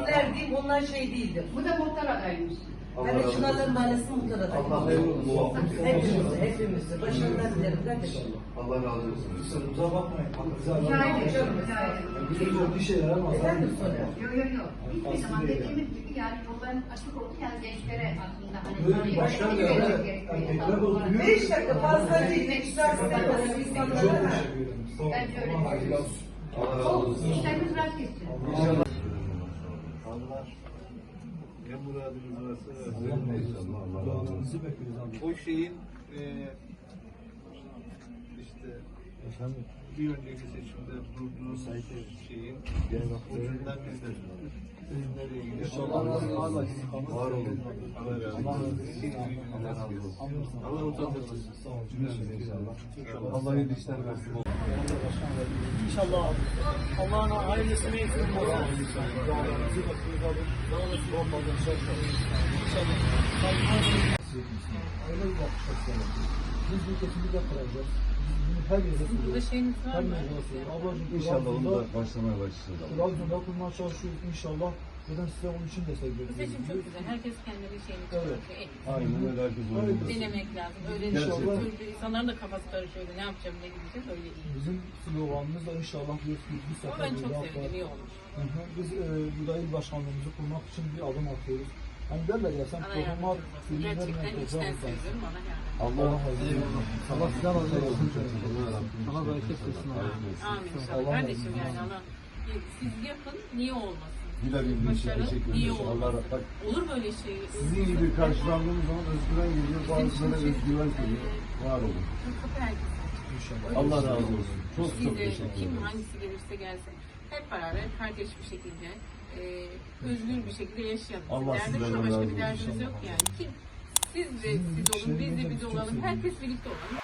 kimler diyeyim, onlar şey değildir. Bu da muhtar adaymış. Ben Çınar'ın mahallesi muhtar adayım. Allah hayırlı olsun. Hepimizi. Başarılar dilerim kardeşim. Allah razı olsun. Kusurumuza bakmayın. Yok Bir şeyler ama. Efendim sonra. yok. Hiçbir zaman dediğimiz gibi yani yolların açık oldu yani gençlere aslında hani Başkan da öyle. 5 dakika fazla değil. 5 dakika yaparız insanlara. Ben şöyle Allah razı olsun. İşlerimiz rast gitsin. Allah ne muradınız varsa versin inşallah. Allah razı olsun. O şeyin işte bir önceki seçimde durduğu şeyin ucundan biz de nereye gidiyor? Var olun. Allah razı olsun. Allah utandırmasın. Allah iyi işler versin. İnşallah Allah'ın hayırlısını ekleyin. Öyle bir bakış açısı. Biz bu kesinlikle yapacağız. Her yerde Burada şeyiniz var mı? İnşallah onu da başlamaya başlayacağız. Trabzon'da kurmaya çalışıyoruz inşallah. Zaten size onun için destek Bu veriyoruz. seçim çok güzel. Herkes kendi şeyini Evet. çıkartıyor. Aynen öyle, herkes öyle. Denemek lazım. Öyle Gerçekten. değil. İnsanların da kafası karışıyor. Ne yapacağım, ne gideceğiz öyle değil. Bizim sloganımız da inşallah bir Ama sefer ben çok bir sevdim. İyi olmuş. Biz burada il başkanlığımızı kurmak için bir adım atıyoruz. Hani derler ya sen Bana programa yardımcı olsun. Gerçekten içten seviyorum. Bana yani. Allah razı olsun. Allah sizden razı olsun. Allah bereket versin. Amin inşallah. Kardeşim yani Allah. Siz yapın. Niye olmasın? Dilebildiğiniz için Başarı teşekkür niye ederiz. Allah olmasın? bak Olur böyle şey. sizin gibi karşılandığımız zaman özgüven geliyor. Bazıları özgüven geliyor. Var olun. Kapı herkes. Allah razı olsun. Çok çok Bize teşekkür kim ederim. hangisi gelirse gelsin. Hep beraber kardeş bir şekilde, özgür bir şekilde yaşayalım. Allah Derdim sizden şu, razı başka olsun bir derdimiz inşallah. yok yani. Kim? Siz de siz olun, biz de biz olalım. Herkes birlikte olalım.